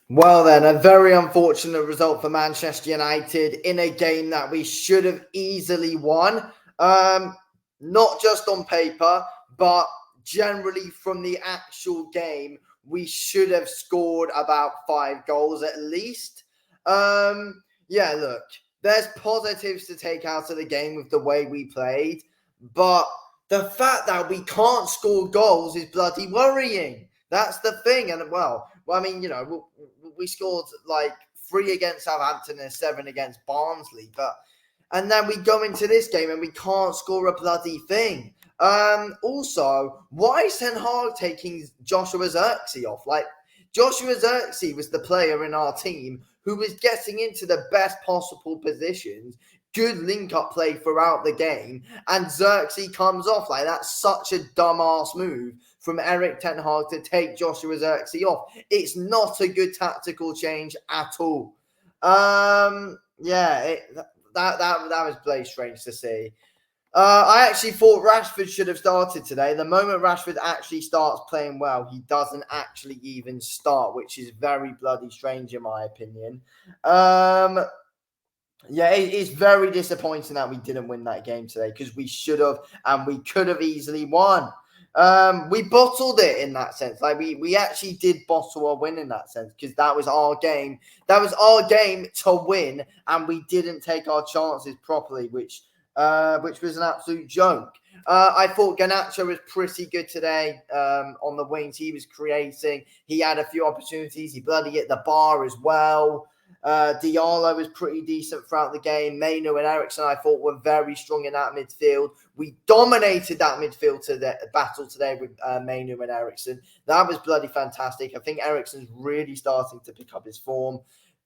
Well, then, a very unfortunate result for Manchester United in a game that we should have easily won. Not just on paper, but generally from the actual game, we should have scored about 5 goals at least. Yeah, look, there's positives to take out of the game with the way we played, but the fact that we can't score goals is bloody worrying. That's the thing. And well, I mean, we scored like 3 against Southampton and 7 against Barnsley, and then we go into this game and we can't score a bloody thing. Also, why is Ten Hag taking Joshua Zirkzee off? Like, Joshua Zirkzee was the player in our team who was getting into the best possible positions, good link-up play throughout the game, and Zirkzee comes off. Like, that's such a dumbass move from Eric Ten Hag to take Joshua Zirkzee off. It's not a good tactical change at all. Yeah, that was bloody strange to see. I actually thought Rashford should have started today. The moment Rashford actually starts playing well, he doesn't actually even start, which is very bloody strange in my opinion. Yeah, it's very disappointing that we didn't win that game today because we should have and we could have easily won. We bottled it in that sense. Like we actually did bottle a win in that sense because that was our game. That was our game to win, and we didn't take our chances properly, which was an absolute joke. I thought Garnacho was pretty good today on the wings. He was creating. He had a few opportunities. He bloody hit the bar as well. Diallo was pretty decent throughout the game. Mainu and Eriksen, I thought, were very strong in that midfield. We dominated that midfield battle today with Mainu and Eriksen. That was bloody fantastic. I think Eriksen's really starting to pick up his form.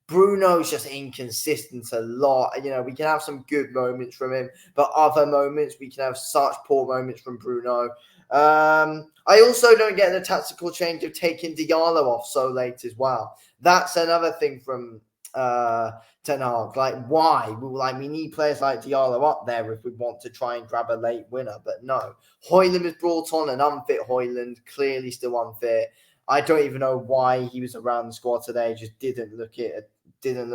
Bruno's just inconsistent a lot. We can have some good moments from him, but other moments we can have such poor moments from Bruno. I also don't get the tactical change of taking Diallo off so late as well. That's another thing from Ten Hag. Like, why? We need players like Diallo up there if we want to try and grab a late winner, but no. Højlund was brought on, an unfit Højlund, clearly still unfit. I don't even know why he was around the squad today. Just didn't look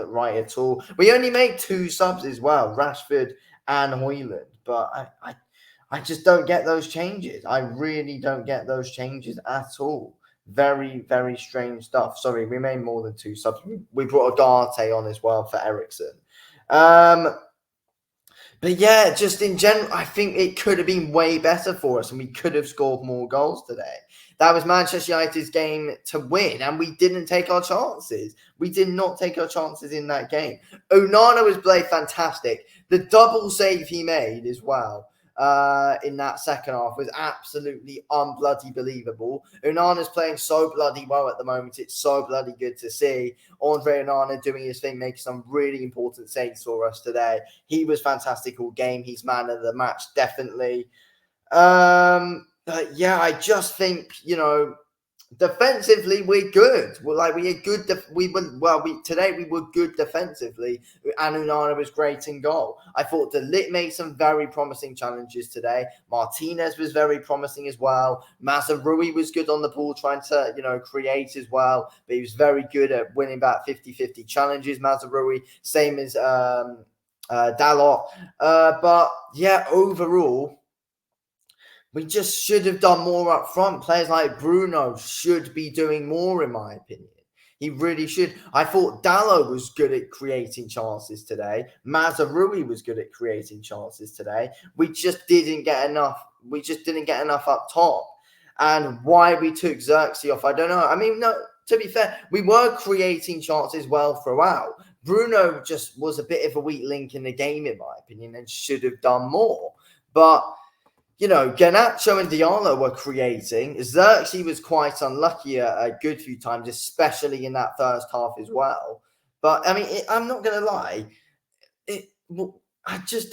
right at all. We only made 2 subs as well, Rashford and Højlund, but I just don't get those changes. I really don't get those changes at all. Very, very strange stuff. Sorry, we made more than 2 subs. We brought Agate on as well for Eriksen. But yeah, just in general, I think it could have been way better for us and we could have scored more goals today. That was Manchester United's game to win, and we didn't take our chances. We did not take our chances in that game. Onana was played fantastic. The double save he made as well in that second half was absolutely unbloody believable. Onana's playing so bloody well at the moment. It's so bloody good to see. Andre Onana doing his thing, making some really important saves for us today. He was fantastic all game. He's man of the match, definitely. Yeah, I just think, defensively we're good. Today we were good defensively, and Onana was great in goal. I thought De Ligt made some very promising challenges today. Martinez was very promising as well. Mazraoui was good on the ball, trying to create as well, but he was very good at winning about 50-50 challenges. Mazraoui, same as Dalot. But yeah, overall, we just should have done more up front. Players like Bruno should be doing more, in my opinion. He really should. I thought Dalot was good at creating chances today. Mazraoui was good at creating chances today. We just didn't get enough. We just didn't get enough up top. And why we took Zirkzee off, I don't know. I mean, no, to be fair, we were creating chances well throughout. Bruno just was a bit of a weak link in the game, in my opinion, and should have done more. But Garnacho and Diallo were creating. Zirkzee was quite unlucky a good few times, especially in that first half as well. But, I mean, I'm not going to lie. I just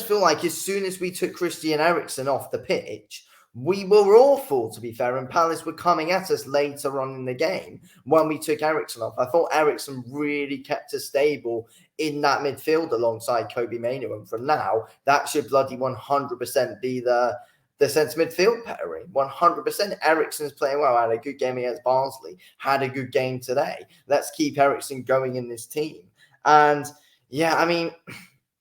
feel like as soon as we took Christian Eriksen off the pitch, we were awful, to be fair, and Palace were coming at us later on in the game when we took Eriksen off. I thought Eriksen really kept us stable in that midfield alongside Kobbie Mainoo, and from now, that should bloody 100% be the the centre midfield pairing. 100%. Eriksen's playing well. Had a good game against Barnsley. Had a good game today. Let's keep Eriksen going in this team. And yeah, I mean,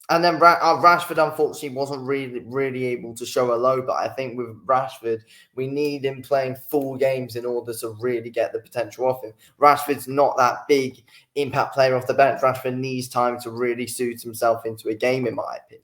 and then Rashford unfortunately wasn't really able to show a low. But I think with Rashford, we need him playing full games in order to really get the potential off him. Rashford's not that big impact player off the bench. Rashford needs time to really suit himself into a game, in my opinion.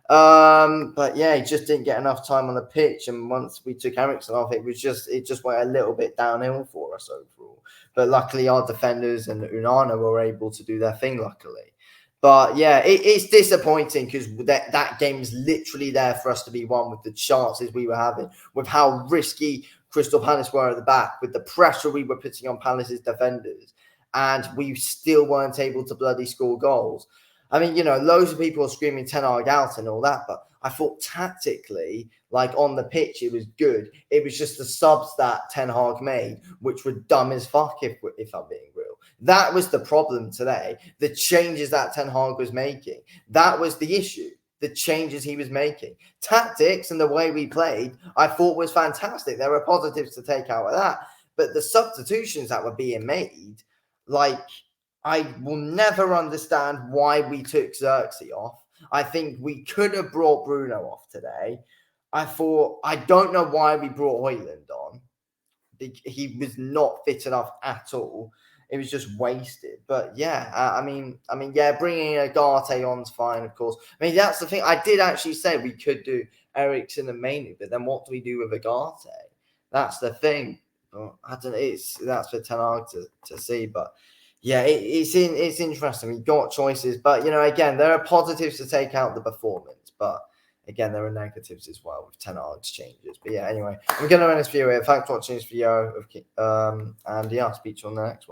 But yeah, he just didn't get enough time on the pitch, and once we took Eriksen off, it just went a little bit downhill for us overall. But luckily, our defenders and Unana were able to do their thing. Luckily, but yeah, it's disappointing because that game is literally there for us to be won with the chances we were having, with how risky Crystal Palace were at the back, with the pressure we were putting on Palace's defenders, and we still weren't able to bloody score goals. I mean, loads of people are screaming Ten Hag out and all that, but I thought tactically, like on the pitch, it was good. It was just the subs that Ten Hag made, which were dumb as fuck, if I'm being real. That was the problem today. The changes that Ten Hag was making, that was the issue. The changes he was making. Tactics and the way we played, I thought was fantastic. There were positives to take out of that. But the substitutions that were being made, like, I will never understand why we took Xerxes off. I think we could have brought Bruno off today. I don't know why we brought Højlund on. He was not fit enough at all. It was just wasted. But yeah, yeah, bringing Agate on's fine, of course. I mean, that's the thing. I did actually say we could do Eriksen and Mainoo, but then what do we do with Agate? That's the thing. I don't know. That's for Ten Hag to see, but yeah, it's interesting. We've got choices, but again, there are positives to take out the performance, but again, there are negatives as well with Ten Hag's changes. But yeah, anyway, I'm going to end this video here. Thanks for watching this video, and yeah, I'll speak to you on the next one.